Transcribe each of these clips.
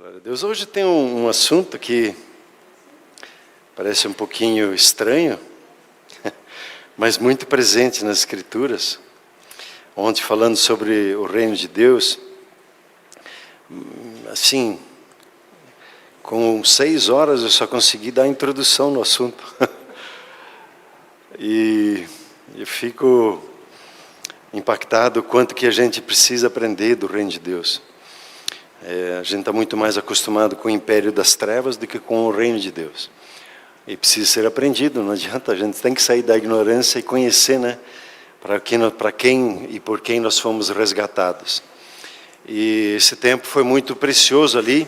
Glória a Deus. Hoje tem um assunto que parece um pouquinho estranho, mas muito presente nas Escrituras. Ontem, falando sobre o reino de Deus, assim, com 6 horas eu só consegui dar a introdução no assunto. E eu fico impactado o quanto que a gente precisa aprender do reino de Deus. A gente está muito mais acostumado com o império das trevas do que com o reino de Deus. E precisa ser aprendido, não adianta, a gente tem que sair da ignorância e conhecer, né? Para quem e por quem nós fomos resgatados. E esse tempo foi muito precioso ali.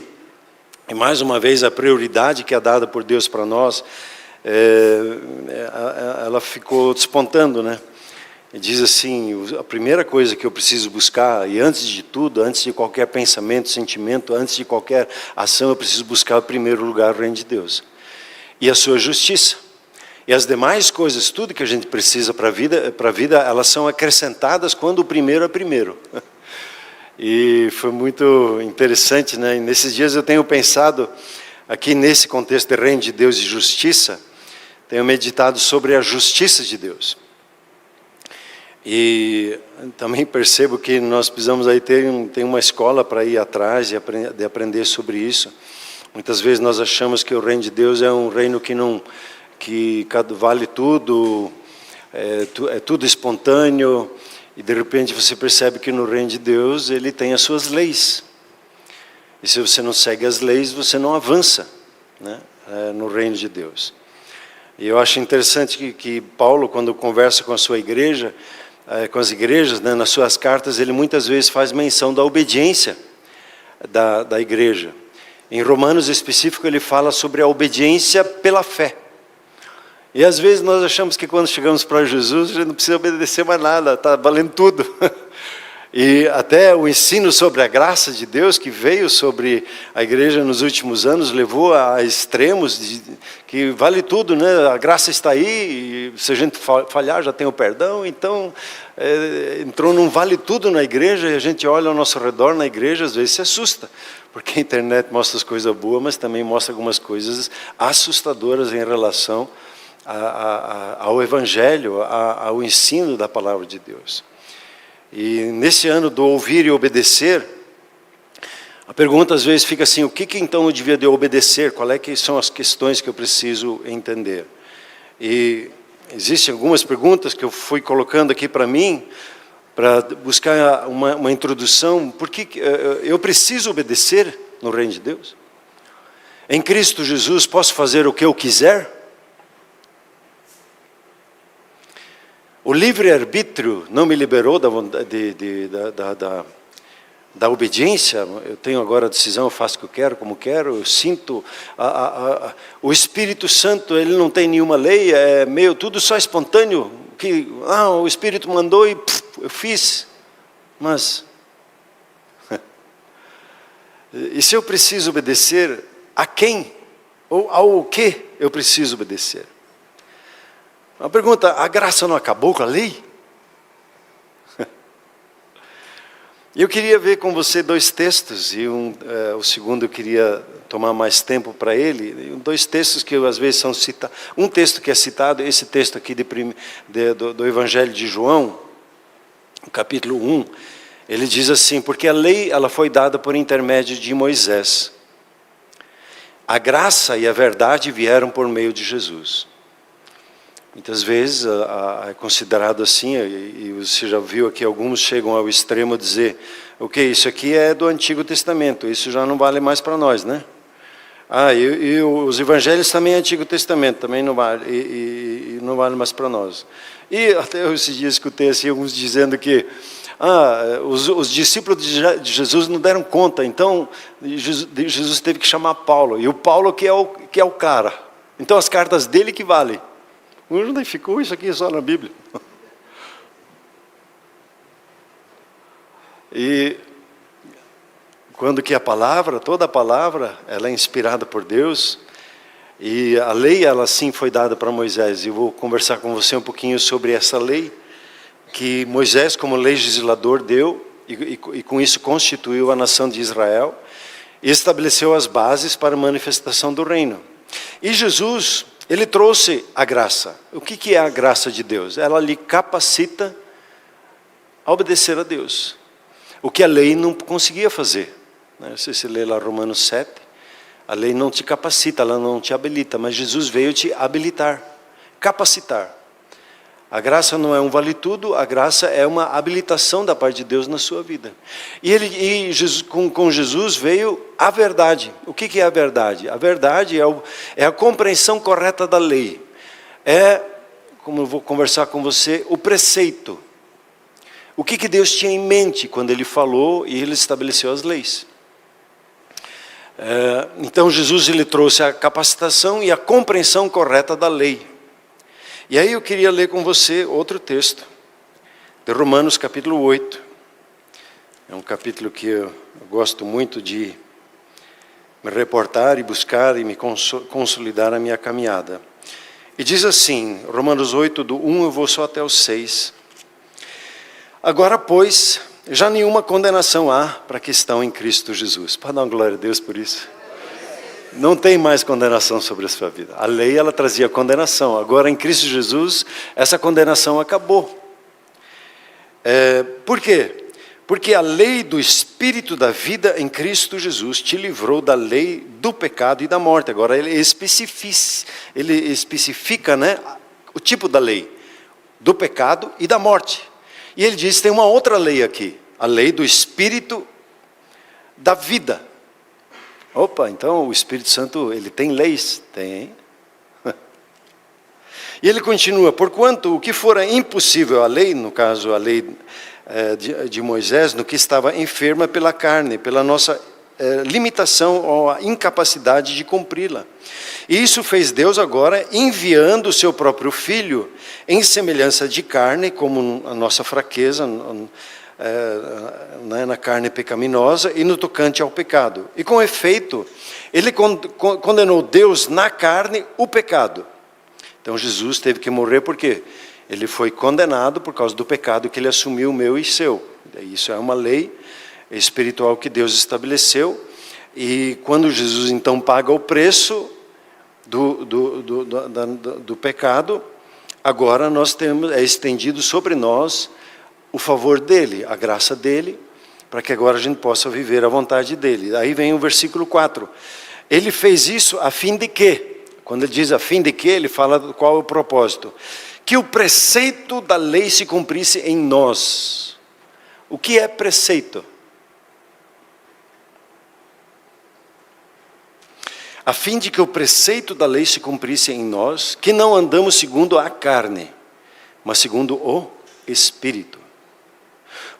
E mais uma vez a prioridade que é dada por Deus para nós, ela ficou despontando, né? E diz assim, a primeira coisa que eu preciso buscar, e antes de tudo, antes de qualquer pensamento, sentimento, antes de qualquer ação, eu preciso buscar em primeiro lugar o reino de Deus. E a sua justiça. E as demais coisas, tudo que a gente precisa para a vida, elas são acrescentadas quando o primeiro é primeiro. E foi muito interessante, né? E nesses dias eu tenho pensado, aqui nesse contexto de reino de Deus e justiça, tenho meditado sobre a justiça de Deus. E também percebo que nós precisamos aí ter uma escola para ir atrás de aprender sobre isso. Muitas vezes nós achamos que o reino de Deus é um reino que vale tudo, é tudo espontâneo, e de repente você percebe que no reino de Deus ele tem as suas leis. E se você não segue as leis, você não avança, né, no reino de Deus. E eu acho interessante que Paulo, quando conversa com a sua igreja, com as igrejas, né, nas suas cartas, ele muitas vezes faz menção da obediência da igreja. Em Romanos específico, ele fala sobre a obediência pela fé. E às vezes nós achamos que quando chegamos para Jesus, a gente não precisa obedecer mais nada, está valendo tudo. E até o ensino sobre a graça de Deus que veio sobre a igreja nos últimos anos levou a extremos que vale tudo, né? A graça está aí, e se a gente falhar já tem o perdão. Então entrou num vale tudo na igreja, e a gente olha ao nosso redor na igreja, às vezes se assusta, porque a internet mostra as coisas boas, mas também mostra algumas coisas assustadoras em relação ao evangelho, ao ensino da palavra de Deus. E nesse ano do ouvir e obedecer, a pergunta às vezes fica assim, o que então eu devia de obedecer? Quais são as questões que eu preciso entender? E existem algumas perguntas que eu fui colocando aqui para mim, para buscar uma introdução. Por que eu preciso obedecer no reino de Deus? Em Cristo Jesus posso fazer o que eu quiser? O livre-arbítrio não me liberou da obediência. Eu tenho agora a decisão, eu faço o que eu quero, como quero, eu sinto. O Espírito Santo, ele não tem nenhuma lei, é meio tudo só espontâneo. O Espírito mandou e eu fiz. Mas, e se eu preciso obedecer, a quem? Ou ao que eu preciso obedecer? Uma pergunta, a graça não acabou com a lei? Eu queria ver com você 2 textos, e o segundo eu queria tomar mais tempo para ele. 2 textos que às vezes são citados. Um texto que é citado, esse texto aqui do Evangelho de João, capítulo 1, ele diz assim, porque a lei ela foi dada por intermédio de Moisés. A graça e a verdade vieram por meio de Jesus. Muitas vezes é considerado assim, e você já viu aqui, alguns chegam ao extremo de dizer, ok, isso aqui é do Antigo Testamento, isso já não vale mais para nós, né? E os evangelhos também é Antigo Testamento, também não vale, e não vale mais para nós. E até esses dias escutei assim, alguns dizendo que os discípulos de Jesus não deram conta, então Jesus teve que chamar Paulo, e o Paulo que é o cara, então as cartas dele que valem. Onde ficou isso aqui só na Bíblia? E quando que a palavra, toda a palavra, ela é inspirada por Deus, e a lei, ela sim foi dada para Moisés. E eu vou conversar com você um pouquinho sobre essa lei, que Moisés como legislador deu, e com isso constituiu a nação de Israel. e estabeleceu as bases para a manifestação do reino. E Jesus, ele trouxe a graça. O que é a graça de Deus? Ela lhe capacita a obedecer a Deus, o que a lei não conseguia fazer. Se você lê lá Romanos 7, a lei não te capacita, ela não te habilita, mas Jesus veio te habilitar, capacitar. A graça não é um vale-tudo, a graça é uma habilitação da parte de Deus na sua vida. E Jesus, com Jesus veio a verdade. O que é a verdade? A verdade é a compreensão correta da lei. É, como eu vou conversar com você, o preceito. O que Deus tinha em mente quando Ele falou e Ele estabeleceu as leis. Então Jesus, ele trouxe a capacitação e a compreensão correta da lei. E aí eu queria ler com você outro texto, de Romanos capítulo 8. É um capítulo que eu gosto muito de me reportar e buscar e me consolidar na minha caminhada. E diz assim, Romanos 8, do 1 eu vou só até o 6. Agora, pois, já nenhuma condenação há para que estão em Cristo Jesus. Para dar uma glória a Deus por isso. Não tem mais condenação sobre a sua vida. A lei, ela trazia condenação. Agora, em Cristo Jesus, essa condenação acabou. Por quê? Porque a lei do Espírito da vida em Cristo Jesus te livrou da lei do pecado e da morte. Agora, ele especifica, né, o tipo da lei, do pecado e da morte. E ele diz, tem uma outra lei aqui, a lei do Espírito da vida. Opa, então o Espírito Santo, ele tem leis? Tem. E ele continua, porquanto o que fora impossível à lei, no caso a lei de Moisés, no que estava enferma pela carne, pela nossa limitação ou a incapacidade de cumpri-la. E isso fez Deus agora, enviando o seu próprio Filho, em semelhança de carne, como a nossa fraqueza, na carne pecaminosa e no tocante ao pecado. E com efeito, ele condenou Deus na carne o pecado. Então Jesus teve que morrer porque ele foi condenado por causa do pecado que ele assumiu, meu e seu. Isso é uma lei espiritual que Deus estabeleceu. E quando Jesus então paga o preço do pecado, agora nós temos, é estendido sobre nós o favor dele, a graça dele, para que agora a gente possa viver a vontade dele. Aí vem o versículo 4. Ele fez isso a fim de quê? Quando ele diz a fim de quê, ele fala qual é o propósito. Que o preceito da lei se cumprisse em nós. O que é preceito? A fim de que o preceito da lei se cumprisse em nós, que não andamos segundo a carne, mas segundo o Espírito.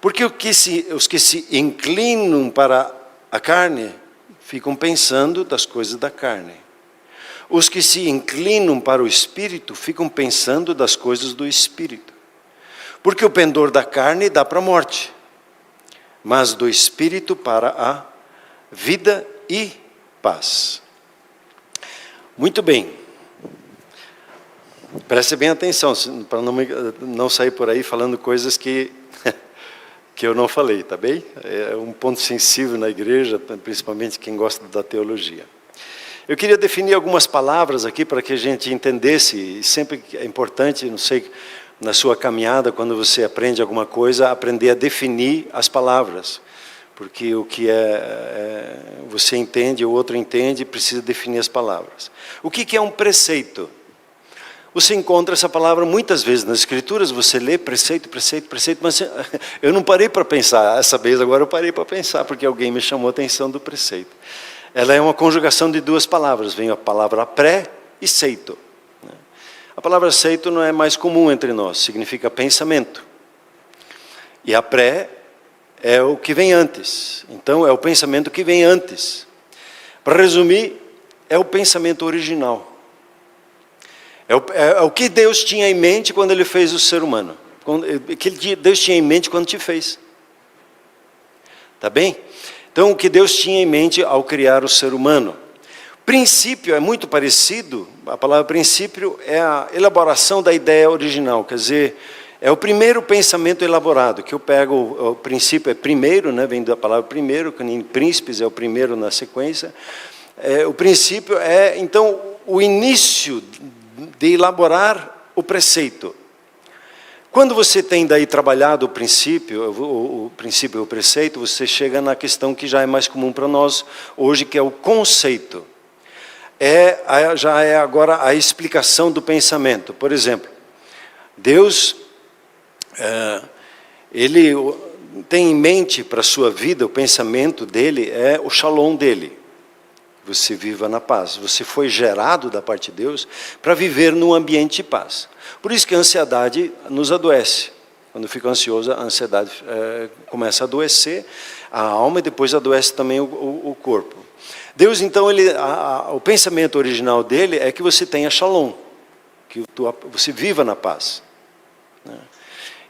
Porque os que se inclinam para a carne, ficam pensando das coisas da carne. Os que se inclinam para o Espírito, ficam pensando das coisas do Espírito. Porque o pendor da carne dá para a morte, mas do Espírito para a vida e paz. Muito bem. Preste bem atenção, para não sair por aí falando coisas que eu não falei, tá bem? É um ponto sensível na igreja, principalmente quem gosta da teologia. Eu queria definir algumas palavras aqui para que a gente entendesse, e sempre é importante, não sei, na sua caminhada, quando você aprende alguma coisa, aprender a definir as palavras. Porque o que você entende, o outro entende, precisa definir as palavras. O que é um preceito? Você encontra essa palavra muitas vezes nas Escrituras, você lê preceito, preceito, preceito, mas eu não parei para pensar, essa vez agora eu parei para pensar, porque alguém me chamou a atenção do preceito. Ela é uma conjugação de duas palavras, vem a palavra pré e ceito. A palavra ceito não é mais comum entre nós, significa pensamento. E a pré é o que vem antes, então é o pensamento que vem antes. Para resumir, é o pensamento original. É o que Deus tinha em mente quando Ele fez o ser humano. O que Deus tinha em mente quando te fez. Tá bem? Então, o que Deus tinha em mente ao criar o ser humano. Princípio é muito parecido, a palavra princípio é a elaboração da ideia original. Quer dizer, É o primeiro pensamento elaborado, que eu pego, o princípio é primeiro, né, vem da palavra primeiro, que em príncipes é o primeiro na sequência. O princípio é, então, o início de elaborar o preceito. Quando você tem daí trabalhado o princípio e o preceito, você chega na questão que já é mais comum para nós hoje, que é o conceito. Já é agora a explicação do pensamento. Por exemplo, Deus, Ele tem em mente para a sua vida, o pensamento dele é o shalom dele. Você viva na paz. Você foi gerado da parte de Deus para viver num ambiente de paz. Por isso que a ansiedade nos adoece. Quando fica ansioso, a ansiedade começa a adoecer a alma e depois adoece também o corpo. Deus, então, o pensamento original dele é que você tenha shalom, que você viva na paz.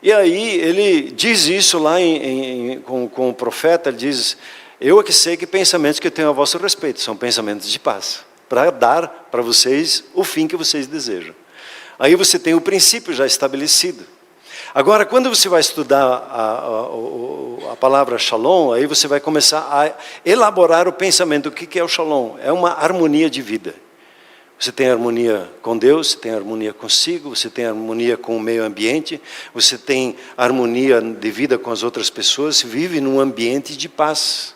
E aí ele diz isso lá com o profeta, ele diz: eu é que sei que pensamentos que eu tenho a vosso respeito são pensamentos de paz, para dar para vocês o fim que vocês desejam. Aí você tem o princípio já estabelecido. Agora, quando você vai estudar a palavra shalom, aí você vai começar a elaborar o pensamento. O que é o shalom? É uma harmonia de vida. Você tem harmonia com Deus, você tem harmonia consigo, você tem harmonia com o meio ambiente, você tem harmonia de vida com as outras pessoas, você vive num ambiente de paz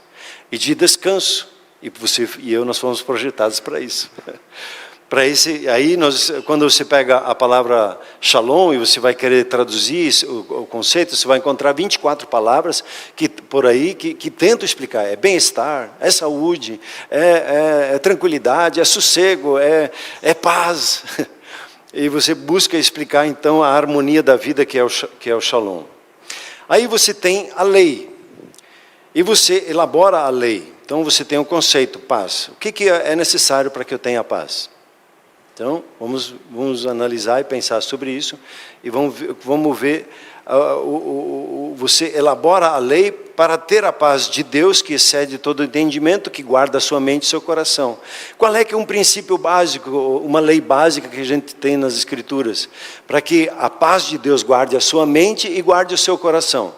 e de descanso. E você e eu, nós fomos projetados para isso. Aí quando você pega a palavra shalom e você vai querer traduzir o conceito, você vai encontrar 24 palavras por aí que tentam explicar. É bem-estar, é saúde, é tranquilidade, é sossego, é paz. E você busca explicar então a harmonia da vida que é o shalom. Aí você tem a lei. E você elabora a lei. Então você tem o conceito paz. O que é necessário para que eu tenha paz? Então, vamos analisar e pensar sobre isso, e vamos ver, você elabora a lei para ter a paz de Deus, que excede todo entendimento, que guarda a sua mente e seu coração. Qual é que é um princípio básico, uma lei básica que a gente tem nas Escrituras? Para que a paz de Deus guarde a sua mente e guarde o seu coração.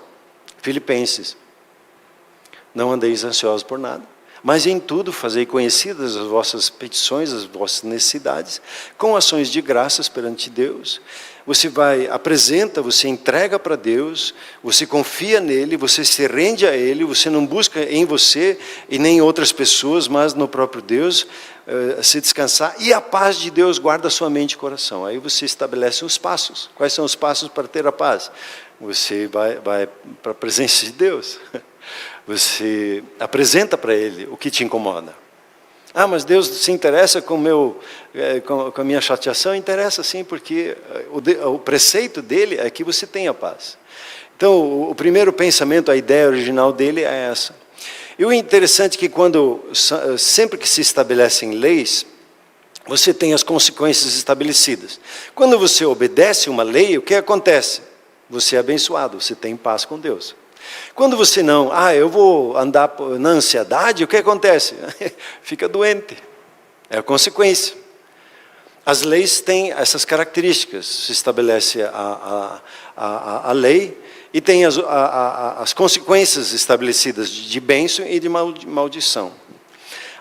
Filipenses. Não andeis ansiosos por nada, mas em tudo fazei conhecidas as vossas petições, as vossas necessidades, com ações de graças perante Deus. Você apresenta, você entrega para Deus, você confia nele, você se rende a ele, você não busca em você e nem em outras pessoas, mas no próprio Deus, se descansar. E a paz de Deus guarda a sua mente e coração. Aí você estabelece os passos. Quais são os passos para ter a paz? Você vai para a presença de Deus. Você apresenta para Ele o que te incomoda. Ah, mas Deus se interessa com a minha chateação? Interessa sim, porque o preceito dele é que você tenha paz. Então, o primeiro pensamento, a ideia original dele é essa. E o interessante é que sempre que se estabelecem leis, você tem as consequências estabelecidas. Quando você obedece uma lei, o que acontece? Você é abençoado, você tem paz com Deus. Quando você eu vou andar na ansiedade, o que acontece? Fica doente. É a consequência. As leis têm essas características. Se estabelece a lei e tem as consequências estabelecidas de bênção e de maldição.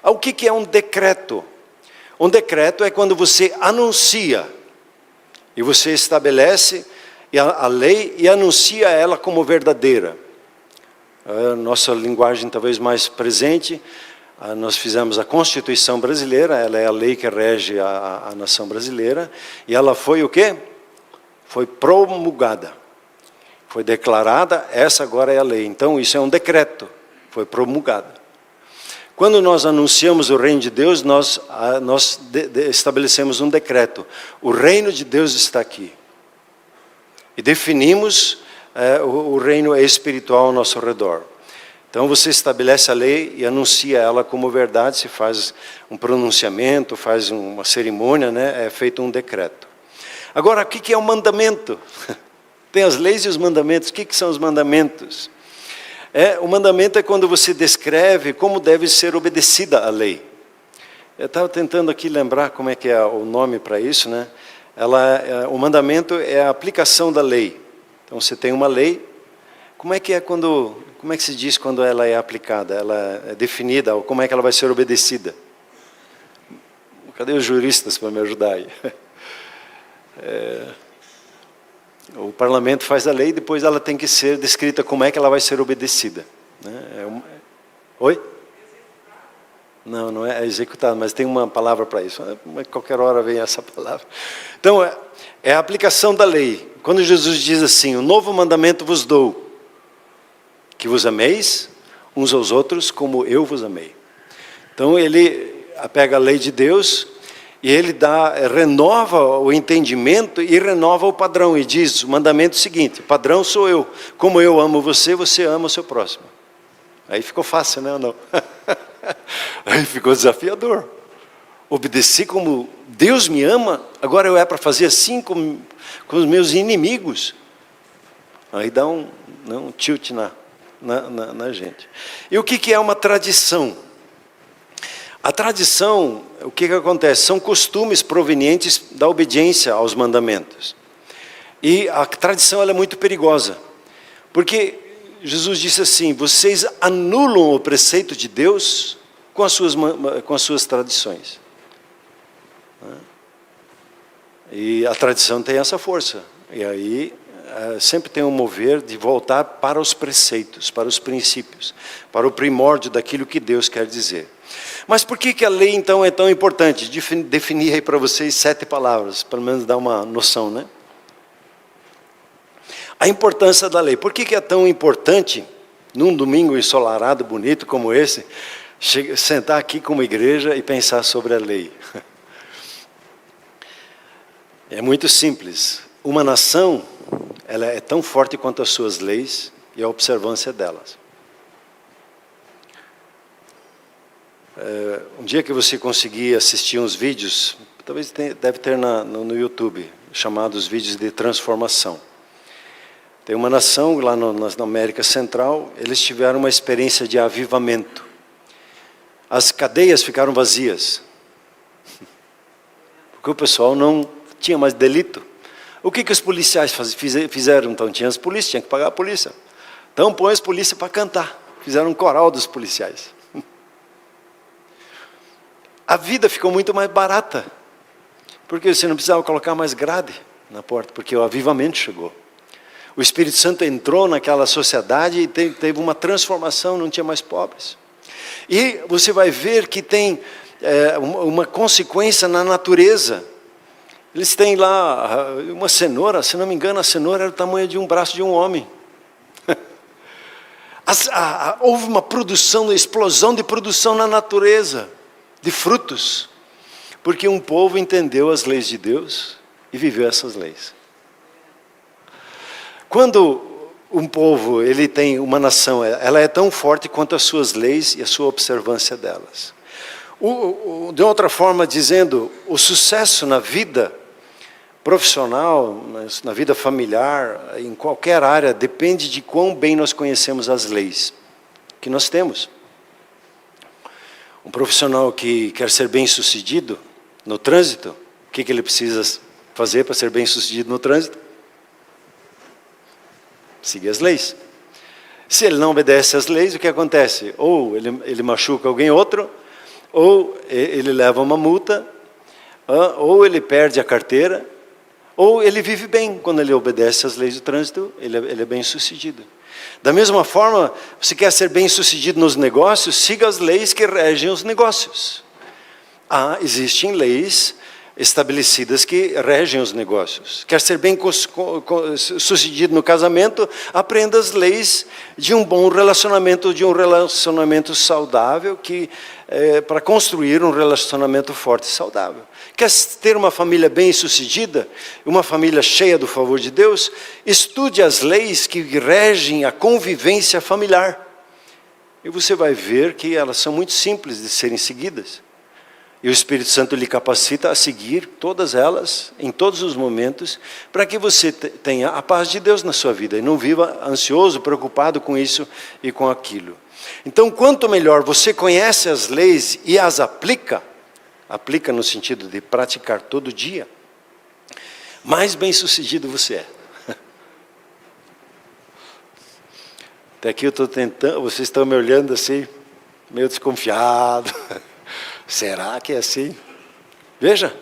O que é um decreto? Um decreto é quando você anuncia e você estabelece a lei e anuncia ela como verdadeira. A nossa linguagem talvez mais presente, nós fizemos a Constituição brasileira, ela é a lei que rege a nação brasileira, e ela foi o quê? Foi promulgada, foi declarada, essa agora é a lei. Então isso é um decreto, foi promulgada. Quando nós anunciamos o reino de Deus, nós estabelecemos um decreto. O reino de Deus está aqui. E definimos o reino espiritual ao nosso redor. Então você estabelece a lei e anuncia ela como verdade, se faz um pronunciamento, faz uma cerimônia, né? É feito um decreto. Agora, o que é o mandamento? Tem as leis e os mandamentos. O que são os mandamentos? O mandamento é quando você descreve como deve ser obedecida a lei. Eu estava tentando aqui lembrar como é que é o nome para isso, né? O mandamento é a aplicação da lei. Então você tem uma lei. Como é que se diz quando ela é aplicada? Ela é definida, ou como é que ela vai ser obedecida? Cadê os juristas para me ajudar aí? O parlamento faz a lei, depois ela tem que ser descrita como é que ela vai ser obedecida. Né? Oi? Não é executado, mas tem uma palavra para isso. Qualquer hora vem essa palavra. Então, é a aplicação da lei. Quando Jesus diz assim, um novo mandamento vos dou, que vos ameis uns aos outros como eu vos amei. Então, ele pega a lei de Deus e ele renova o entendimento e renova o padrão. E diz, o mandamento seguinte, o padrão sou eu. Como eu amo você, você ama o seu próximo. Aí ficou fácil, né? Ou não? Aí ficou desafiador. Obedeci como Deus me ama, agora eu para fazer assim com os meus inimigos. Aí dá um tilt na gente. E o que é uma tradição? A tradição, o que acontece? São costumes provenientes da obediência aos mandamentos. E a tradição ela é muito perigosa. Porque Jesus disse assim, vocês anulam o preceito de Deus com as suas tradições. E a tradição tem essa força. E aí sempre tem um mover de voltar para os preceitos, para os princípios, para o primórdio daquilo que Deus quer dizer. Mas por que a lei então é tão importante? Definir aí para vocês 7 palavras, pelo menos dar uma noção, né? A importância da lei. Por que é tão importante, num domingo ensolarado, bonito como esse, sentar aqui como igreja e pensar sobre a lei? É muito simples. Uma nação, ela é tão forte quanto as suas leis e a observância delas. Um dia que você conseguir assistir uns vídeos, talvez deve ter no YouTube, chamados vídeos de transformação. Tem uma nação lá na América Central, eles tiveram uma experiência de avivamento. As cadeias ficaram vazias. Porque o pessoal não tinha mais delito. O que os policiais fizeram? Então tinha as polícias, tinha que pagar a polícia. Então põe as polícias para cantar. Fizeram um coral dos policiais. A vida ficou muito mais barata. Porque você não precisava colocar mais grade na porta, porque o avivamento chegou. O Espírito Santo entrou naquela sociedade e teve uma transformação, não tinha mais pobres. E você vai ver que tem uma consequência na natureza. Eles têm lá uma cenoura, se não me engano, a cenoura era o tamanho de um braço de um homem. Houve uma explosão de produção na natureza, de frutos. Porque um povo entendeu as leis de Deus e viveu essas leis. Quando um povo, ele tem uma nação, ela é tão forte quanto as suas leis e a sua observância delas. De outra forma, dizendo, o sucesso na vida profissional, na vida familiar, em qualquer área, depende de quão bem nós conhecemos as leis que nós temos. Um profissional que quer ser bem-sucedido no trânsito, o que ele precisa fazer para ser bem-sucedido no trânsito? Seguir as leis. Se ele não obedece às leis, o que acontece? Ou ele machuca alguém outro, ou ele leva uma multa, ou ele perde a carteira, ou ele vive bem. Quando ele obedece às leis do trânsito, ele é bem-sucedido. Da mesma forma, você quer ser bem-sucedido nos negócios, siga as leis que regem os negócios. Existem leis estabelecidas que regem os negócios. Quer ser bem-sucedido no casamento, aprenda as leis de um bom relacionamento, de um relacionamento saudável, para construir um relacionamento forte e saudável. Quer ter uma família bem-sucedida, uma família cheia do favor de Deus, estude as leis que regem a convivência familiar. E você vai ver que elas são muito simples de serem seguidas. E o Espírito Santo lhe capacita a seguir todas elas, em todos os momentos, para que você tenha a paz de Deus na sua vida e não viva ansioso, preocupado com isso e com aquilo. Então, quanto melhor você conhece as leis e as aplica no sentido de praticar todo dia, mais bem-sucedido você é. Até aqui eu estou tentando, vocês estão me olhando assim, meio desconfiado. Será que é assim? Veja,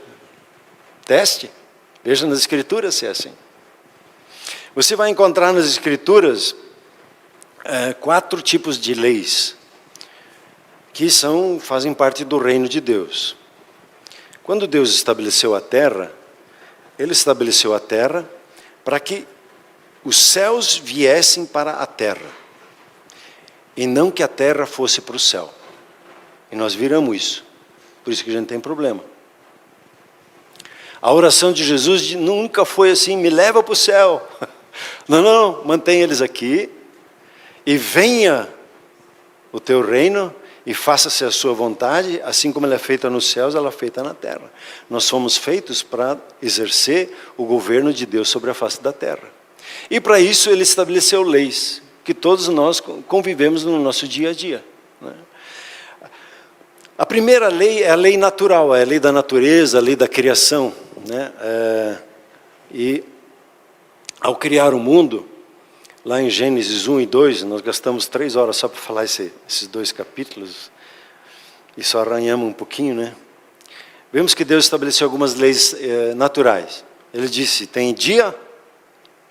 teste, veja nas Escrituras se é assim. Você vai encontrar nas Escrituras 4 tipos de leis que fazem parte do reino de Deus. Quando Deus estabeleceu a terra, Ele estabeleceu a terra para que os céus viessem para a terra, e não que a terra fosse para o céu. E nós viramos isso, por isso que a gente tem problema. A oração de Jesus nunca foi assim, me leva para o céu. Não, não, mantém eles aqui, e venha o teu reino, e faça-se a sua vontade, assim como ela é feita nos céus, ela é feita na terra. Nós somos feitos para exercer o governo de Deus sobre a face da terra. E para isso Ele estabeleceu leis, que todos nós convivemos no nosso dia a dia. A primeira lei é a lei natural, é a lei da natureza, a lei da criação. E ao criar o mundo, lá em Gênesis 1 e 2, nós gastamos 3 horas só para falar esses 2 capítulos, e só arranhamos um pouquinho, né? Vemos que Deus estabeleceu algumas leis naturais. Ele disse, tem dia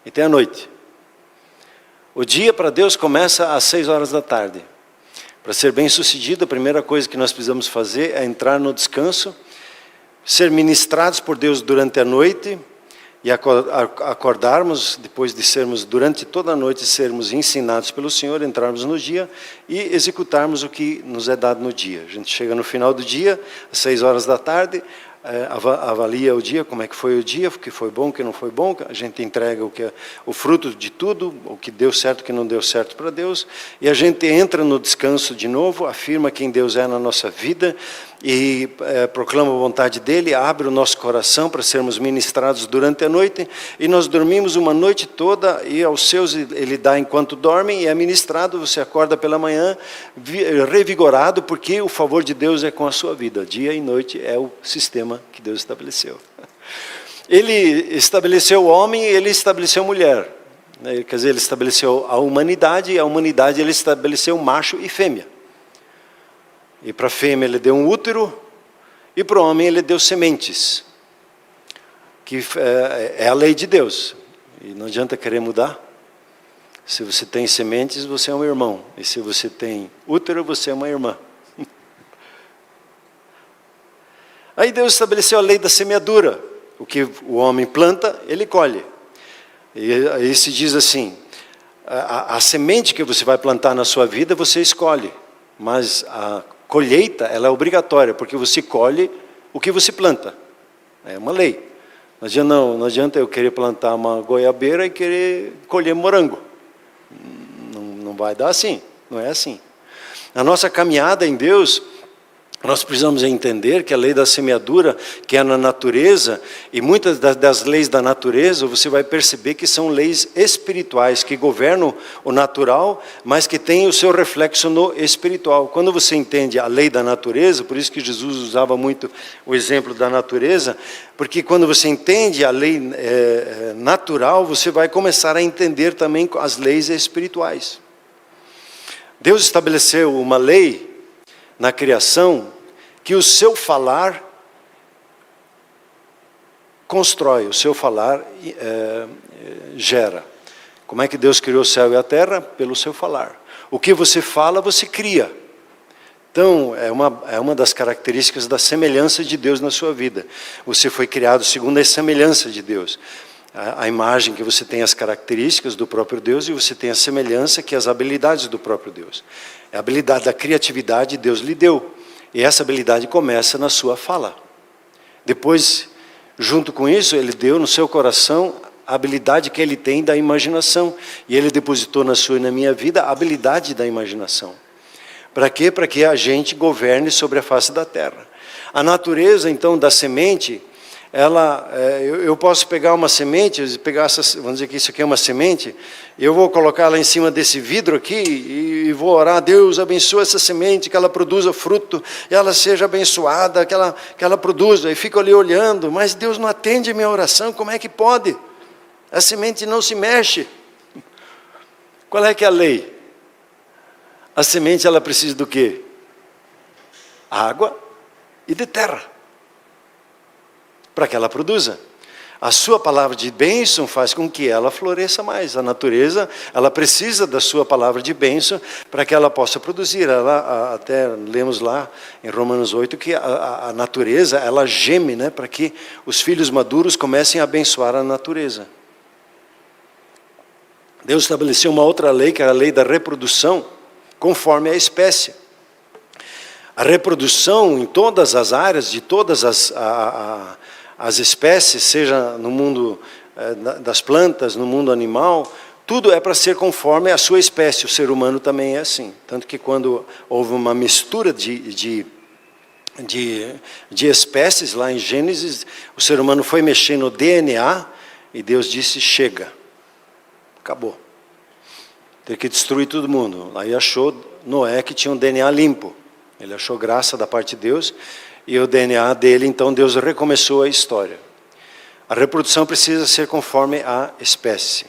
e tem a noite. O dia para Deus começa às 6 horas da tarde. Para ser bem sucedido, a primeira coisa que nós precisamos fazer é entrar no descanso, ser ministrados por Deus durante a noite, e acordarmos, depois de sermos, durante toda a noite, sermos ensinados pelo Senhor, entrarmos no dia e executarmos o que nos é dado no dia. A gente chega no final do dia, às 6 horas da tarde, avalia o dia, como é que foi o dia, o que foi bom, o que não foi bom, a gente entrega o fruto de tudo, o que deu certo, o que não deu certo para Deus, e a gente entra no descanso de novo, afirma quem Deus é na nossa vida, e proclama a vontade dEle, abre o nosso coração para sermos ministrados durante a noite, e nós dormimos uma noite toda, e aos seus Ele dá enquanto dormem, e é ministrado, você acorda pela manhã, revigorado, porque o favor de Deus é com a sua vida, dia e noite é o sistema que Deus estabeleceu. Ele estabeleceu o homem e Ele estabeleceu a mulher, quer dizer, Ele estabeleceu a humanidade, e a humanidade Ele estabeleceu macho e fêmea. E para a fêmea Ele deu um útero, e para o homem Ele deu sementes, que é a lei de Deus, e não adianta querer mudar. Se você tem sementes, você é um irmão, e se você tem útero, você é uma irmã. Aí Deus estabeleceu a lei da semeadura, o que o homem planta, ele colhe. E aí se diz assim, a semente que você vai plantar na sua vida, você escolhe, mas a colheita, ela é obrigatória, porque você colhe o que você planta. É uma lei. Não adianta eu querer plantar uma goiabeira e querer colher morango. Não vai dar assim, não é assim. Na nossa caminhada em Deus, nós precisamos entender que a lei da semeadura, que é na natureza, e muitas das leis da natureza, você vai perceber que são leis espirituais, que governam o natural, mas que têm o seu reflexo no espiritual. Quando você entende a lei da natureza, por isso que Jesus usava muito o exemplo da natureza, porque quando você entende a lei natural, você vai começar a entender também as leis espirituais. Deus estabeleceu uma lei na criação, que o seu falar constrói, o seu falar gera. Como é que Deus criou o céu e a terra? Pelo seu falar. O que você fala, você cria. Então, é uma das características da semelhança de Deus na sua vida. Você foi criado segundo a semelhança de Deus. A imagem que você tem as características do próprio Deus, e você tem a semelhança que as habilidades do próprio Deus. A habilidade da criatividade Deus lhe deu. E essa habilidade começa na sua fala. Depois, junto com isso, Ele deu no seu coração a habilidade que Ele tem da imaginação. E Ele depositou na sua e na minha vida a habilidade da imaginação. Para quê? Para que a gente governe sobre a face da terra. A natureza, então, da semente, eu posso pegar uma semente, vamos dizer que isso aqui é uma semente, eu vou colocar ela em cima desse vidro aqui e vou orar, Deus abençoa essa semente, que ela produza fruto, e ela seja abençoada, que ela produza, e fico ali olhando, mas Deus não atende a minha oração, como é que pode? A semente não se mexe. Qual é que é a lei? A semente, ela precisa do quê? Água e de terra, para que ela produza. A sua palavra de bênção faz com que ela floresça mais. A natureza, ela precisa da sua palavra de bênção para que ela possa produzir. Até lemos lá em Romanos 8 que a natureza, ela geme, né, para que os filhos maduros comecem a abençoar a natureza. Deus estabeleceu uma outra lei, que é a lei da reprodução, conforme a espécie. A reprodução em todas as áreas, de todas as espécies, seja no mundo das plantas, no mundo animal, tudo é para ser conforme a sua espécie. O ser humano também é assim. Tanto que quando houve uma mistura de espécies, lá em Gênesis, o ser humano foi mexer no DNA e Deus disse, chega, acabou. Tem que destruir todo mundo. Aí achou Noé que tinha um DNA limpo. Ele achou graça da parte de Deus. E o DNA dele, então Deus recomeçou a história. A reprodução precisa ser conforme a espécie.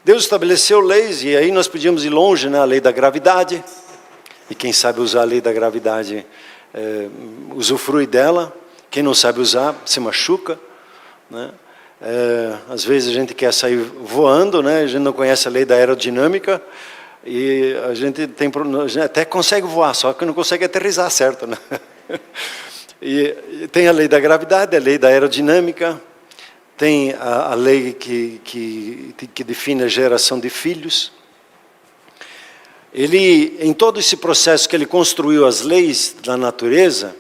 Deus estabeleceu leis, e aí nós podíamos ir longe, né? A lei da gravidade. E quem sabe usar a lei da gravidade, usufrui dela. Quem não sabe usar, se machuca, né? Às vezes a gente quer sair voando, né? A gente não conhece a lei da aerodinâmica. E a gente até consegue voar, só que não consegue aterrissar certo, né? E tem a lei da gravidade, a lei da aerodinâmica, tem a lei que define a geração de filhos. Ele, em todo esse processo que ele construiu as leis da natureza,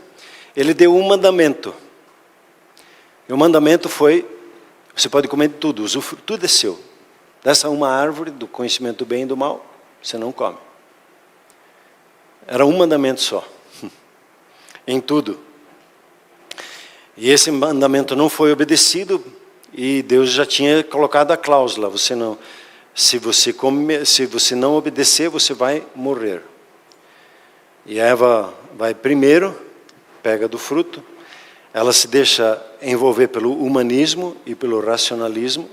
ele deu um mandamento. E o mandamento foi, você pode comer tudo, tudo é seu. Dessa uma árvore do conhecimento do bem e do mal, você não come. Era um mandamento só, em tudo. E esse mandamento não foi obedecido, e Deus já tinha colocado a cláusula, se você não obedecer, você vai morrer. E Eva vai primeiro, pega do fruto, ela se deixa envolver pelo humanismo e pelo racionalismo,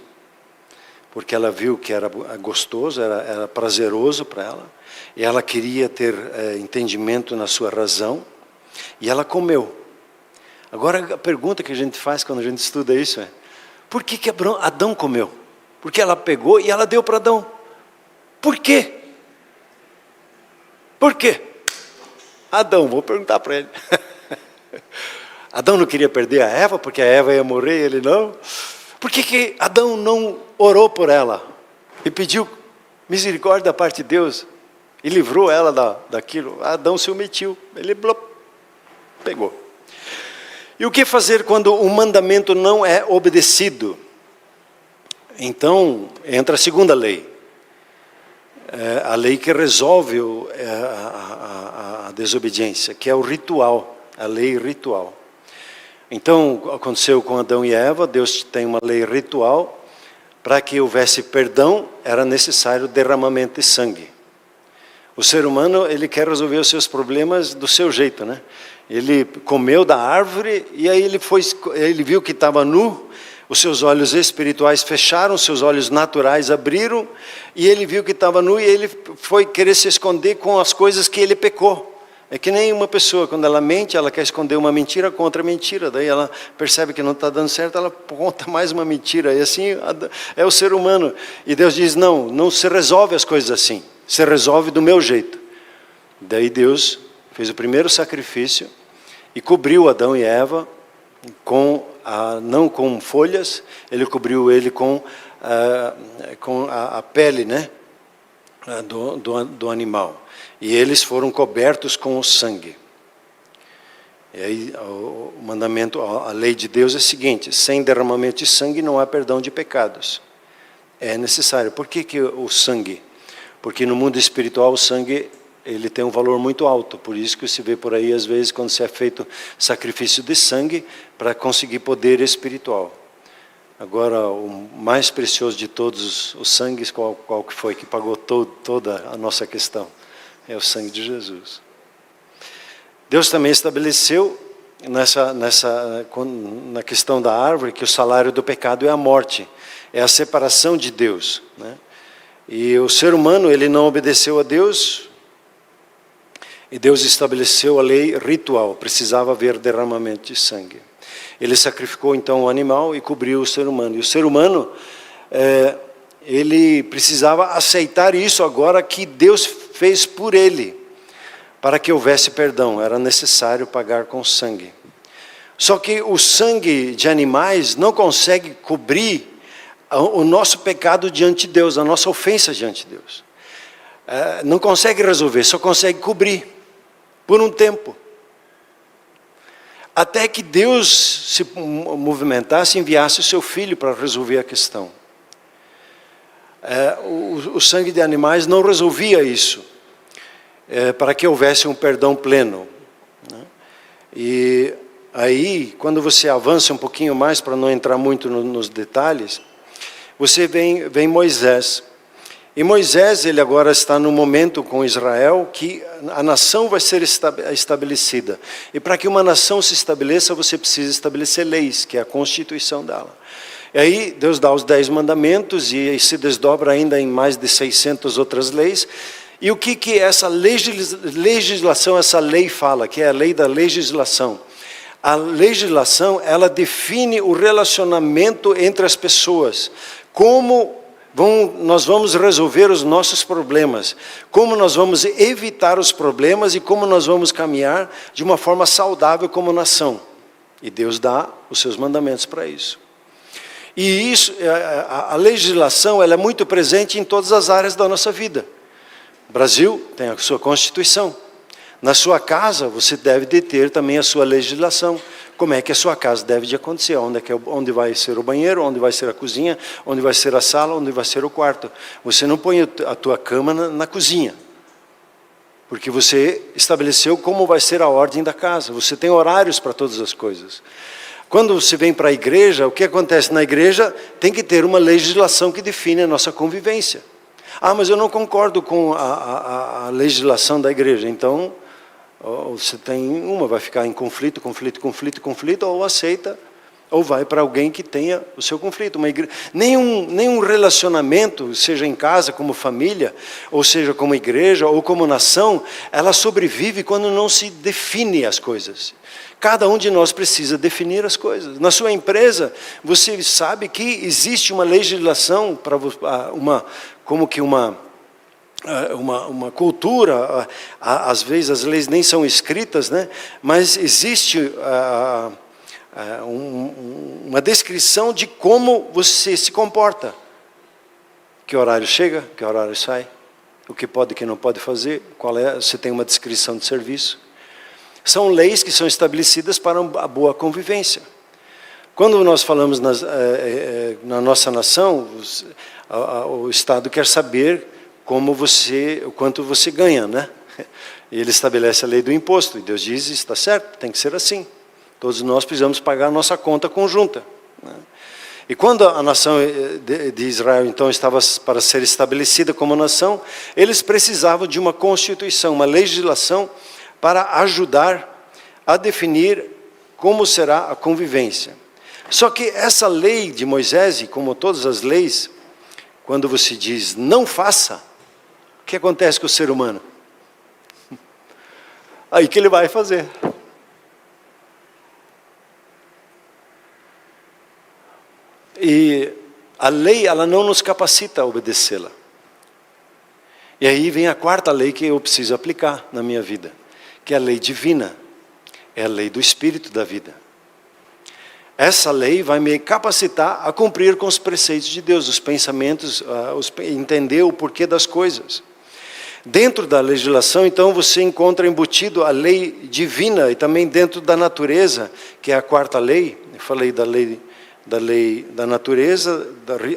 porque ela viu que era gostoso, era prazeroso para ela, e ela queria ter entendimento na sua razão, e ela comeu. Agora a pergunta que a gente faz quando a gente estuda isso é, por que Adão comeu? Porque ela pegou e ela deu para Adão. Por quê? Por quê? Adão, vou perguntar para ele. Adão não queria perder a Eva, porque a Eva ia morrer e ele não. Por que Adão não orou por ela? E pediu misericórdia da parte de Deus? E livrou ela daquilo? Adão se omitiu. Ele pegou. E o que fazer quando o mandamento não é obedecido? Então, entra a segunda lei. A lei que resolve a desobediência, que é o ritual, a lei ritual. Então, aconteceu com Adão e Eva, Deus tem uma lei ritual, para que houvesse perdão, era necessário derramamento de sangue. O ser humano, ele quer resolver os seus problemas do seu jeito, né? Ele comeu da árvore, e aí ele viu que estava nu, os seus olhos espirituais fecharam, os seus olhos naturais abriram, e ele viu que estava nu, e ele foi querer se esconder com as coisas que ele pecou. É que nem uma pessoa, quando ela mente, ela quer esconder uma mentira contra mentira, daí ela percebe que não está dando certo, ela conta mais uma mentira, e assim é o ser humano. E Deus diz, não se resolve as coisas assim, se resolve do meu jeito. Daí Deus fez o primeiro sacrifício e cobriu Adão e Eva não com folhas, ele cobriu ele com a pele, né, do animal. E eles foram cobertos com o sangue. E aí o mandamento, a lei de Deus é a seguinte, sem derramamento de sangue não há perdão de pecados. É necessário. Por que o sangue? Porque no mundo espiritual o sangue, ele tem um valor muito alto, por isso que se vê por aí às vezes quando se é feito sacrifício de sangue para conseguir poder espiritual. Agora o mais precioso de todos os sangues, qual que foi que pagou toda a nossa questão? É o sangue de Jesus. Deus também estabeleceu na questão da árvore que o salário do pecado é a morte, é a separação de Deus, né? E o ser humano, ele não obedeceu a Deus, E Deus estabeleceu a lei ritual, precisava haver derramamento de sangue. Ele sacrificou então o animal e cobriu o ser humano. E o ser humano, ele precisava aceitar isso agora que Deus fez por ele. Para que houvesse perdão, era necessário pagar com sangue. Só que o sangue de animais não consegue cobrir o nosso pecado diante de Deus, a nossa ofensa diante de Deus. Não consegue resolver, só consegue cobrir por um tempo. Até que Deus se movimentasse e enviasse o seu Filho para resolver a questão. O sangue de animais não resolvia isso, para que houvesse um perdão pleno. E aí, quando você avança um pouquinho mais, para não entrar muito nos detalhes, você vem Moisés. E Moisés, ele agora está no momento com Israel que a nação vai ser estabelecida. E para que uma nação se estabeleça, você precisa estabelecer leis, que é a constituição dela. E aí Deus dá os 10 mandamentos e se desdobra ainda em mais de 600 outras leis. E o que essa legislação, essa lei fala, que é a lei da legislação? A legislação, ela define o relacionamento entre as pessoas. Como nós vamos resolver os nossos problemas, como nós vamos evitar os problemas e como nós vamos caminhar de uma forma saudável como nação. E Deus dá os seus mandamentos para isso. E isso, a legislação, ela é muito presente em todas as áreas da nossa vida. O Brasil tem a sua Constituição. Na sua casa, você deve ter também a sua legislação. Como é que a sua casa deve de acontecer, onde vai ser o banheiro, onde vai ser a cozinha, onde vai ser a sala, onde vai ser o quarto. Você não põe a tua cama na cozinha, porque você estabeleceu como vai ser a ordem da casa. Você tem horários para todas as coisas. Quando você vem para a igreja, o que acontece na igreja? Tem que ter uma legislação que define a nossa convivência. Mas eu não concordo com a legislação da igreja, então você tem vai ficar em conflito, ou aceita, ou vai para alguém que tenha o seu conflito. Nenhum relacionamento, seja em casa, como família, ou seja como igreja, ou como nação, ela sobrevive quando não se define as coisas. Cada um de nós precisa definir as coisas. Na sua empresa, você sabe que existe uma legislação, para uma cultura, às vezes as leis nem são escritas, né? Mas existe uma descrição de como você se comporta. Que horário chega, que horário sai, o que pode e que não pode fazer, você tem uma descrição de serviço. São leis que são estabelecidas para a boa convivência. Quando nós falamos na nossa nação, o Estado quer saber o quanto você ganha, né? E ele estabelece a lei do imposto, e Deus diz, está certo, tem que ser assim. Todos nós precisamos pagar a nossa conta conjunta, né? E quando a nação de Israel, então, estava para ser estabelecida como nação, eles precisavam de uma constituição, uma legislação, para ajudar a definir como será a convivência. Só que essa lei de Moisés, e como todas as leis, quando você diz não faça, o que acontece com o ser humano? Aí que ele vai fazer. E a lei, ela não nos capacita a obedecê-la. E aí vem a quarta lei que eu preciso aplicar na minha vida, que é a lei divina, é a lei do Espírito da vida. Essa lei vai me capacitar a cumprir com os preceitos de Deus, os pensamentos, entender o porquê das coisas. Dentro da legislação, então, você encontra embutido a lei divina e também dentro da natureza, que é a quarta lei. Eu falei da lei da natureza,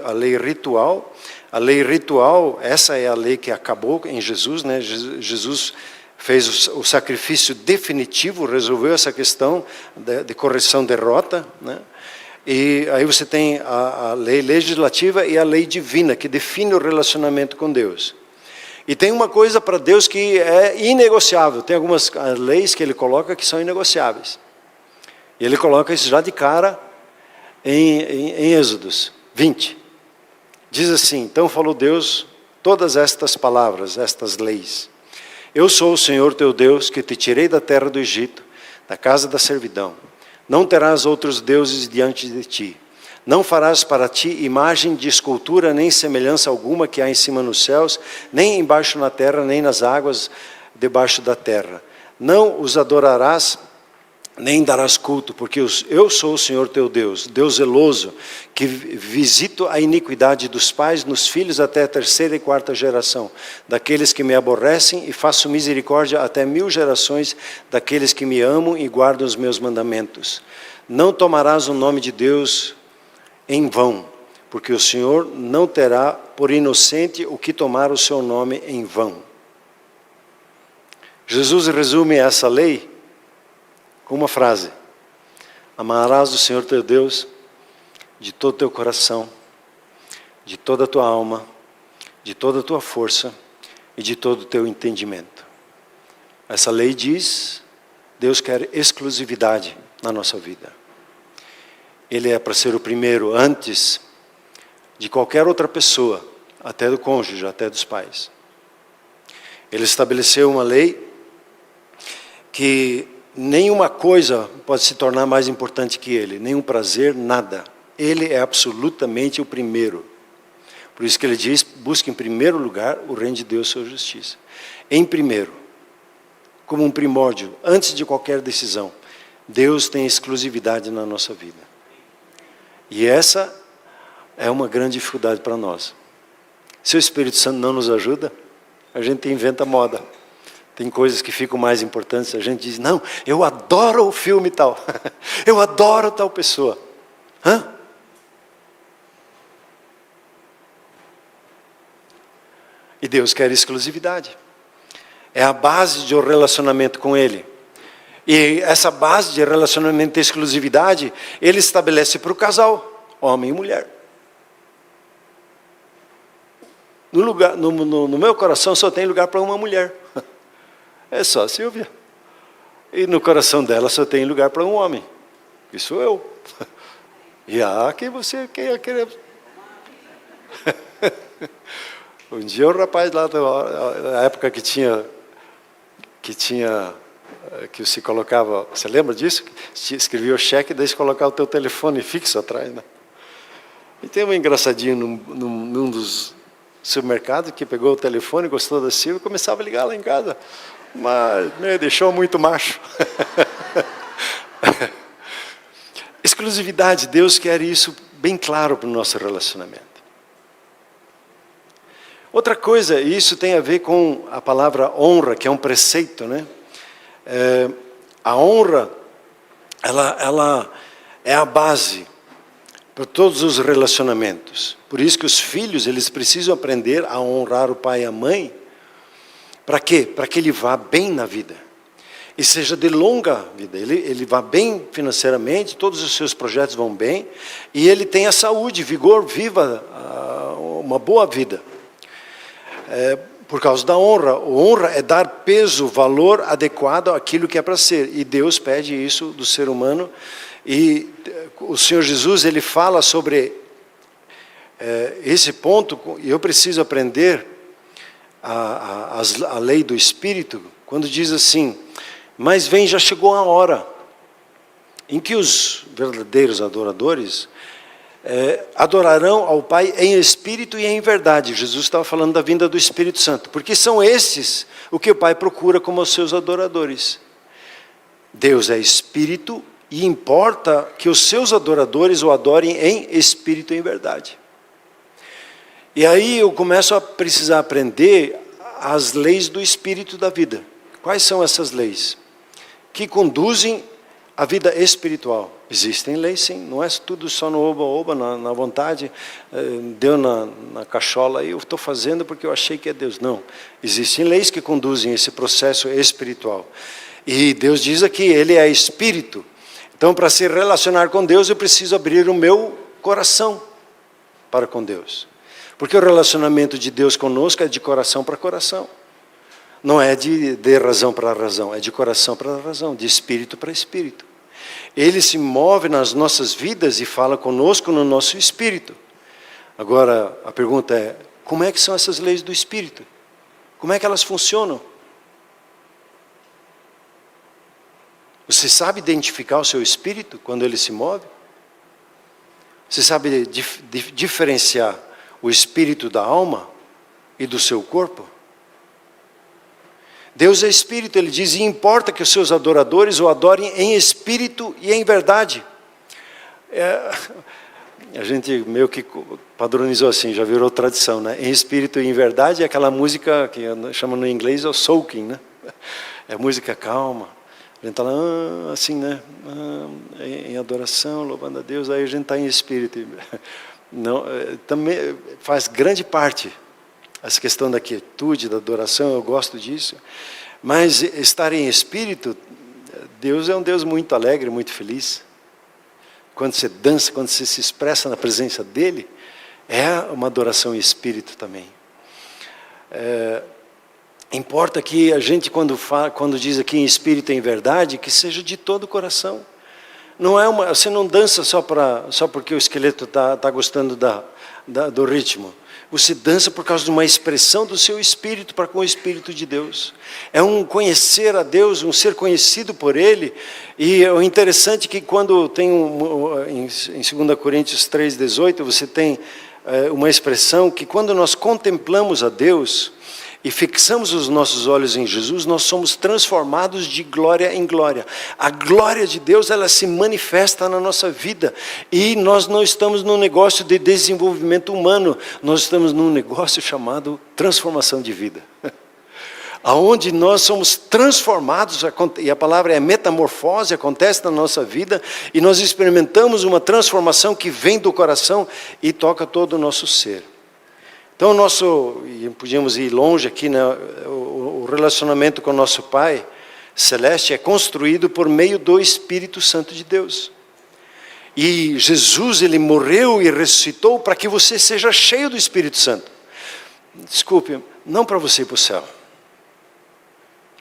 a lei ritual. A lei ritual, essa é a lei que acabou em Jesus, né? Jesus fez o sacrifício definitivo, resolveu essa questão de correção de rota, né? E aí você tem a lei legislativa e a lei divina, que define o relacionamento com Deus. E tem uma coisa para Deus que é inegociável. Tem algumas leis que ele coloca que são inegociáveis. E ele coloca isso já de cara em Êxodos 20. Diz assim, então falou Deus todas estas palavras, estas leis. Eu sou o Senhor teu Deus, que te tirei da terra do Egito, da casa da servidão. Não terás outros deuses diante de ti. Não farás para ti imagem de escultura, nem semelhança alguma que há em cima nos céus, nem embaixo na terra, nem nas águas debaixo da terra. Não os adorarás, nem darás culto, porque eu sou o Senhor teu Deus, Deus zeloso, que visito a iniquidade dos pais nos filhos até a 3ª e 4ª geração, daqueles que me aborrecem, e faço misericórdia até 1000 gerações daqueles que me amam e guardam os meus mandamentos. Não tomarás o nome de Deus em vão, porque o Senhor não terá por inocente o que tomar o seu nome em vão. Jesus resume essa lei com uma frase: amarás o Senhor teu Deus de todo o teu coração, de toda a tua alma, de toda a tua força e de todo o teu entendimento. Essa lei diz, Deus quer exclusividade na nossa vida. Ele é para ser o primeiro antes de qualquer outra pessoa, até do cônjuge, até dos pais. Ele estabeleceu uma lei que nenhuma coisa pode se tornar mais importante que ele, nenhum prazer, nada. Ele é absolutamente o primeiro. Por isso que ele diz, busque em primeiro lugar o reino de Deus e sua justiça. Em primeiro, como um primórdio, antes de qualquer decisão, Deus tem exclusividade na nossa vida. E essa é uma grande dificuldade para nós. Se o Espírito Santo não nos ajuda, a gente inventa moda. Tem coisas que ficam mais importantes, a gente diz, não, eu adoro o filme tal, eu adoro tal pessoa. Hã? E Deus quer exclusividade. É a base de um relacionamento com Ele. E essa base de relacionamento e exclusividade, Ele estabelece para o casal, homem e mulher. No meu coração só tem lugar para uma mulher. É só a Silvia. E no coração dela só tem lugar para um homem. Que sou eu. E quem você quer querer. Um dia o rapaz lá, na época que se colocava, você lembra disso? Escrevia o cheque, daí se colocava o teu telefone fixo atrás, né? E tem um engraçadinho num dos supermercados que pegou o telefone, gostou da Silvia e começava a ligar lá em casa. Mas me deixou muito macho. Exclusividade, Deus quer isso bem claro para o nosso relacionamento. Outra coisa, e isso tem a ver com a palavra honra, que é um preceito, né? A honra, ela é a base para todos os relacionamentos. Por isso que os filhos, eles precisam aprender a honrar o pai e a mãe. Para quê? Para que ele vá bem na vida. E seja de longa vida. Ele vá bem financeiramente, todos os seus projetos vão bem. E ele tenha saúde, vigor, viva uma boa vida. Por causa da honra. A honra é dar peso, valor adequado àquilo que é para ser. E Deus pede isso do ser humano. E o Senhor Jesus, Ele fala sobre esse ponto. E eu preciso aprender a lei do Espírito, quando diz assim, mas vem, já chegou a hora, em que os verdadeiros adoradores adorarão ao Pai em espírito e em verdade. Jesus estava falando da vinda do Espírito Santo, porque são esses o que o Pai procura como os seus adoradores. Deus é Espírito e importa que os seus adoradores o adorem em espírito e em verdade. E aí eu começo a precisar aprender as leis do Espírito da vida. Quais são essas leis? Que conduzem a vida espiritual. Existem leis, sim. Não é tudo só no oba-oba, na vontade. Deu na cachola e eu estou fazendo porque eu achei que é Deus. Não. Existem leis que conduzem esse processo espiritual. E Deus diz aqui, Ele é Espírito. Então, para se relacionar com Deus, eu preciso abrir o meu coração para com Deus. Porque o relacionamento de Deus conosco é de coração para coração. Não é de razão para razão, é de coração para razão, de espírito para espírito. Ele se move nas nossas vidas e fala conosco no nosso espírito. Agora, a pergunta é, como é que são essas leis do espírito? Como é que elas funcionam? Você sabe identificar o seu espírito quando ele se move? Você sabe diferenciar o espírito da alma e do seu corpo? Deus é espírito, ele diz, e importa que os seus adoradores o adorem em espírito e em verdade. A gente meio que padronizou assim, já virou tradição, né? Em espírito e em verdade é aquela música que chama no inglês o soaking, né? É música calma. A gente está lá assim, né? Em adoração, louvando a Deus, aí a gente está em espírito. Não, também faz grande parte essa questão da quietude, da adoração, eu gosto disso. Mas estar em espírito, Deus é um Deus muito alegre, muito feliz. Quando você dança, quando você se expressa na presença dEle, é uma adoração em espírito também. Importa que a gente, quando diz aqui em espírito e em verdade, que seja de todo o coração. Você não dança só porque o esqueleto está gostando do ritmo. Você dança por causa de uma expressão do seu espírito para com o Espírito de Deus. É um conhecer a Deus, um ser conhecido por Ele. E o interessante é que quando tem, em 2 Coríntios 3,18, você tem uma expressão que quando nós contemplamos a Deus e fixamos os nossos olhos em Jesus, nós somos transformados de glória em glória. A glória de Deus, ela se manifesta na nossa vida. E nós não estamos num negócio de desenvolvimento humano, nós estamos num negócio chamado transformação de vida. Aonde nós somos transformados, e a palavra é metamorfose, acontece na nossa vida, e nós experimentamos uma transformação que vem do coração e toca todo o nosso ser. Então, e podíamos ir longe aqui, né? O relacionamento com o nosso Pai Celeste é construído por meio do Espírito Santo de Deus. E Jesus, Ele morreu e ressuscitou para que você seja cheio do Espírito Santo. Desculpe, não para você ir para o céu.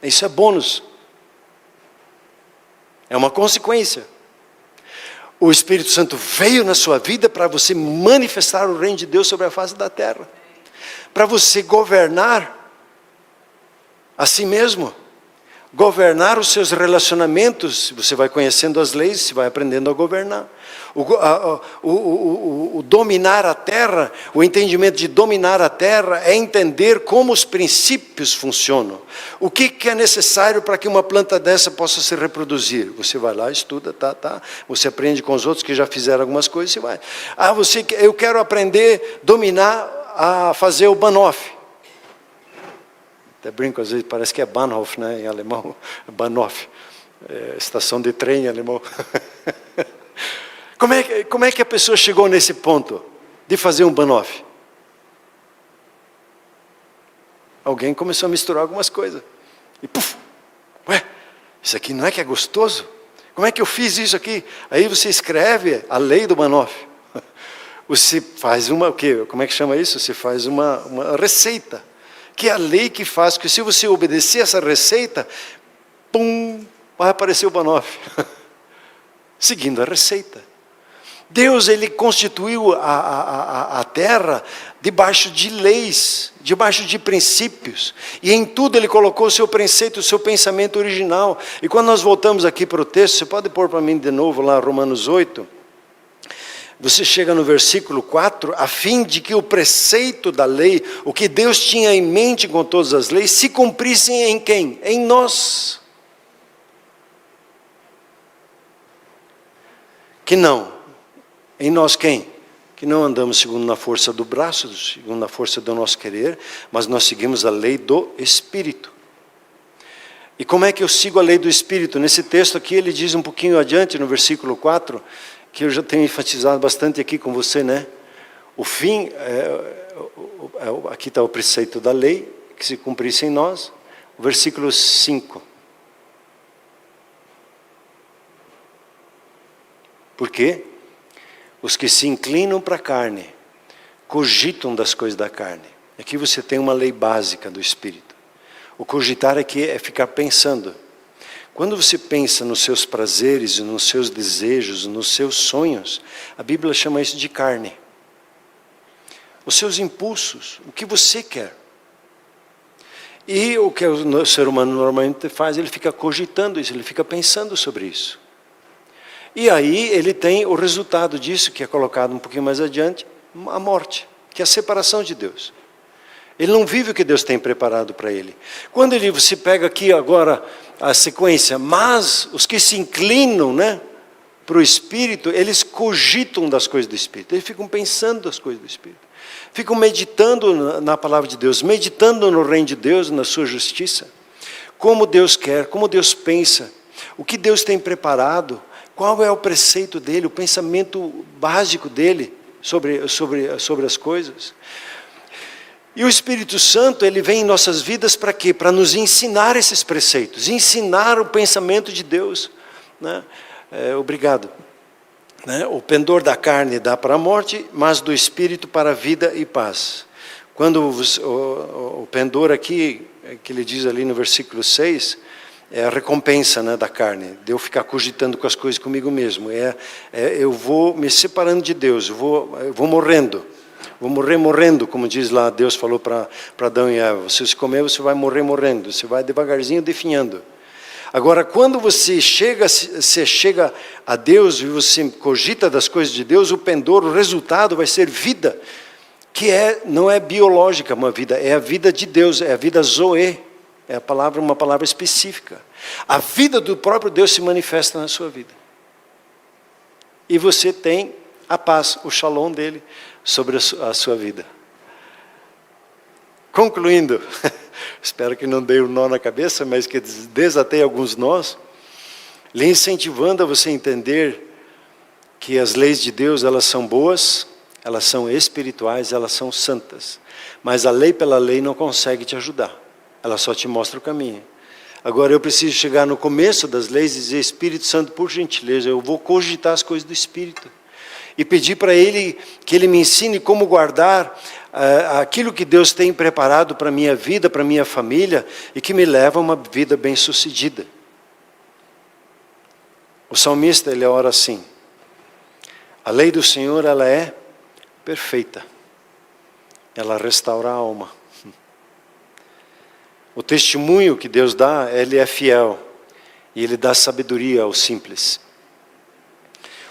Isso é bônus. É uma consequência. O Espírito Santo veio na sua vida para você manifestar o reino de Deus sobre a face da terra. Para você governar a si mesmo, governar os seus relacionamentos, você vai conhecendo as leis, você vai aprendendo a governar. O dominar a terra, o entendimento de dominar a terra é entender como os princípios funcionam. O que é necessário para que uma planta dessa possa se reproduzir? Você vai lá, estuda, você aprende com os outros que já fizeram algumas coisas, você vai. Eu quero aprender, dominar a fazer o Bahnhof. Até brinco, às vezes parece que é Bahnhof, né, em alemão. Bahnhof, estação de trem em alemão. Como é que a pessoa chegou nesse ponto de fazer um Bahnhof? Alguém começou a misturar algumas coisas. E puf! Isso aqui não é que é gostoso? Como é que eu fiz isso aqui? Aí você escreve a lei do Bahnhof. Você faz o quê? Como é que chama isso? Você faz uma receita. Que é a lei que faz que se você obedecer essa receita, vai aparecer o Bahnhof. Seguindo a receita. Deus, Ele constituiu a terra debaixo de leis, debaixo de princípios. E em tudo Ele colocou o seu preceito, o seu pensamento original. E quando nós voltamos aqui para o texto, você pode pôr para mim de novo lá, Romanos 8. Você chega no versículo 4, a fim de que o preceito da lei, o que Deus tinha em mente com todas as leis, se cumprissem em quem? Em nós. Que não. Em nós quem? Que não andamos segundo na força do braço, segundo na força do nosso querer, mas nós seguimos a lei do Espírito. E como é que eu sigo a lei do Espírito? Nesse texto aqui ele diz um pouquinho adiante, no versículo 4, que eu já tenho enfatizado bastante aqui com você, né? O fim, aqui está o preceito da lei, que se cumprisse em nós. O versículo 5. Por quê? Os que se inclinam para a carne, cogitam das coisas da carne. Aqui você tem uma lei básica do Espírito. O cogitar aqui é ficar pensando. Quando você pensa nos seus prazeres, nos seus desejos, nos seus sonhos, a Bíblia chama isso de carne. Os seus impulsos, o que você quer. E o que o ser humano normalmente faz, ele fica cogitando isso, ele fica pensando sobre isso. E aí ele tem o resultado disso, que é colocado um pouquinho mais adiante, a morte, que é a separação de Deus. Ele não vive o que Deus tem preparado para ele. Quando ele se pega aqui agora a sequência, mas os que se inclinam, né, para o Espírito, eles cogitam das coisas do Espírito, eles ficam pensando das coisas do Espírito. Ficam meditando na palavra de Deus, meditando no reino de Deus, na sua justiça. Como Deus quer, como Deus pensa, o que Deus tem preparado, qual é o preceito dele, o pensamento básico dele sobre as coisas. E o Espírito Santo, ele vem em nossas vidas para quê? Para nos ensinar esses preceitos, ensinar o pensamento de Deus. Né? Obrigado. O pendor da carne dá para a morte, mas do Espírito para a vida e paz. Quando o pendor aqui, que ele diz ali no versículo 6, é a recompensa, né, da carne, de eu ficar cogitando com as coisas comigo mesmo. Eu vou me separando de Deus, eu vou morrendo. Vou morrer morrendo, como diz lá, Deus falou para Adão e Eva. Se comer, você vai morrer morrendo, você vai devagarzinho definhando. Agora, quando você chega a Deus e você cogita das coisas de Deus, o pendor, o resultado vai ser vida, que não é biológica uma vida, é a vida de Deus, é a vida zoe, é uma palavra específica. A vida do próprio Deus se manifesta na sua vida. E você tem a paz, o shalom dele sobre a sua vida. Concluindo, espero que não dê um nó na cabeça, mas que desatei alguns nós, lhe incentivando a você entender que as leis de Deus, elas são boas, elas são espirituais, elas são santas. Mas a lei pela lei não consegue te ajudar, ela só te mostra o caminho. Agora eu preciso chegar no começo das leis e dizer: Espírito Santo, por gentileza, eu vou cogitar as coisas do Espírito. E pedir para Ele que Ele me ensine como guardar aquilo que Deus tem preparado para a minha vida, para a minha família, e que me leva a uma vida bem-sucedida. O salmista, ele ora assim: a lei do Senhor, ela é perfeita, ela restaura a alma. O testemunho que Deus dá, Ele é fiel, e Ele dá sabedoria aos simples.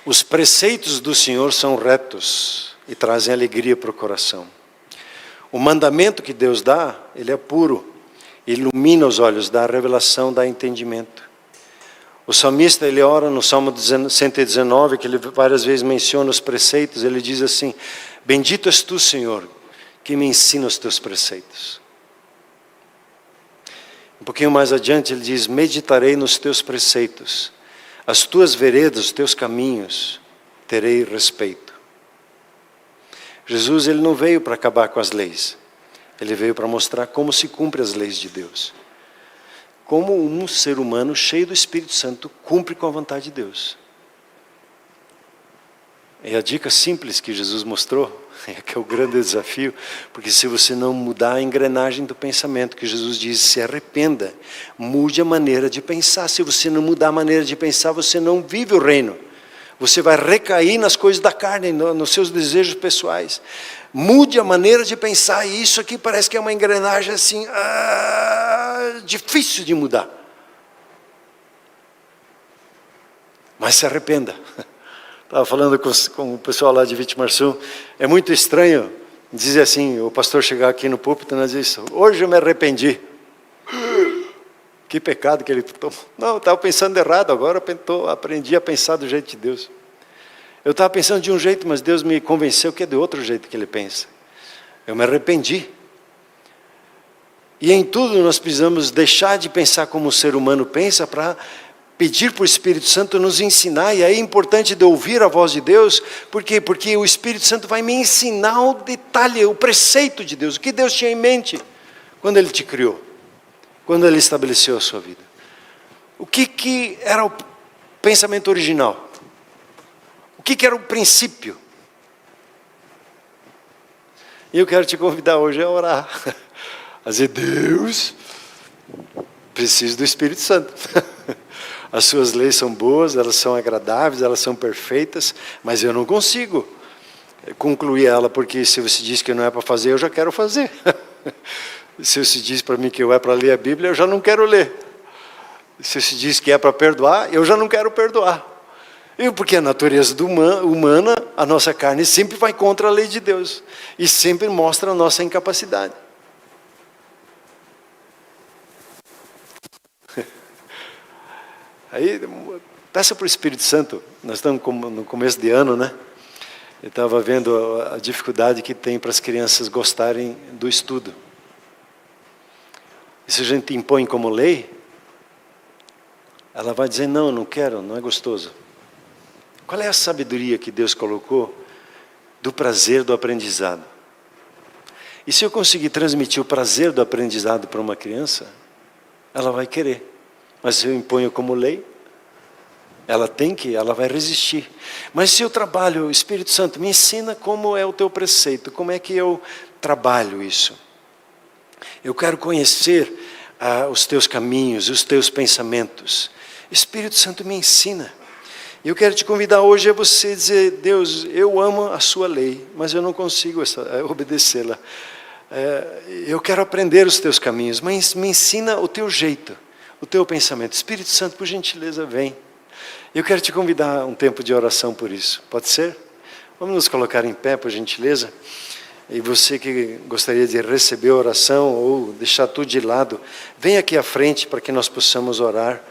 Os preceitos do Senhor são retos e trazem alegria para o coração. O mandamento que Deus dá, ele é puro, ilumina os olhos, dá revelação, dá entendimento. O salmista, ele ora no Salmo 119, que ele várias vezes menciona os preceitos, ele diz assim: bendito és tu, Senhor, que me ensina os teus preceitos. Um pouquinho mais adiante ele diz: meditarei nos teus preceitos, as tuas veredas, os teus caminhos, terei respeito. Jesus, ele não veio para acabar com as leis, ele veio para mostrar como se cumpre as leis de Deus. Como um ser humano cheio do Espírito Santo cumpre com a vontade de Deus. E a dica simples que Jesus mostrou, que é o grande desafio, porque se você não mudar a engrenagem do pensamento, que Jesus diz: se arrependa, mude a maneira de pensar. Se você não mudar a maneira de pensar, você não vive o reino. Você vai recair nas coisas da carne, nos seus desejos pessoais. Mude a maneira de pensar, e isso aqui parece que é uma engrenagem assim, difícil de mudar. Mas se arrependa. Estava falando com o pessoal lá de Vitimarçu, é muito estranho dizer assim, o pastor chegar aqui no púlpito e dizer isso: hoje eu me arrependi. Que pecado que ele tomou. Não, eu estava pensando errado, agora aprendi a pensar do jeito de Deus. Eu estava pensando de um jeito, mas Deus me convenceu que é de outro jeito que Ele pensa. Eu me arrependi. E em tudo nós precisamos deixar de pensar como o ser humano pensa para pedir para o Espírito Santo nos ensinar. E aí é importante de ouvir a voz de Deus. Por quê? Porque o Espírito Santo vai me ensinar o detalhe, o preceito de Deus. O que Deus tinha em mente quando Ele te criou, quando Ele estabeleceu a sua vida. O que era o pensamento original? O que era o princípio? E eu quero te convidar hoje a orar. A dizer: Deus, preciso do Espírito Santo. As suas leis são boas, elas são agradáveis, elas são perfeitas, mas eu não consigo concluir ela, porque se você diz que não é para fazer, eu já quero fazer. Se se diz para mim que eu é para ler a Bíblia, eu já não quero ler. Se se diz que é para perdoar, eu já não quero perdoar. E porque a natureza humana, a nossa carne sempre vai contra a lei de Deus. E sempre mostra a nossa incapacidade. Aí, peça para o Espírito Santo. Nós estamos no começo de ano, né? Eu estava vendo a dificuldade que tem para as crianças gostarem do estudo. E se a gente impõe como lei, ela vai dizer, não, não quero, não é gostoso. Qual é a sabedoria que Deus colocou do prazer do aprendizado? E se eu conseguir transmitir o prazer do aprendizado para uma criança, ela vai querer. Mas se eu imponho como lei, ela vai resistir. Mas se eu trabalho, o Espírito Santo me ensina como é o teu preceito, como é que eu trabalho isso. Eu quero conhecer os teus caminhos, os teus pensamentos. Espírito Santo me ensina. E eu quero te convidar hoje a você dizer, Deus, eu amo a sua lei, mas eu não consigo obedecê-la. Eu quero aprender os teus caminhos, mas me ensina o teu jeito, o teu pensamento. Espírito Santo, por gentileza, vem. Eu quero te convidar a um tempo de oração por isso. Pode ser? Vamos nos colocar em pé, por gentileza. E você que gostaria de receber a oração ou deixar tudo de lado, vem aqui à frente para que nós possamos orar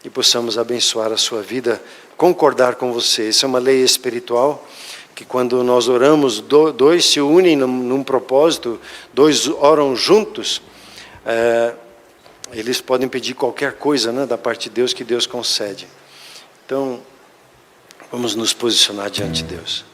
e possamos abençoar a sua vida, concordar com você. Isso é uma lei espiritual, que quando nós oramos, dois se unem num propósito, dois oram juntos, eles podem pedir qualquer coisa, né, da parte de Deus, que Deus concede. Então, vamos nos posicionar diante de Deus.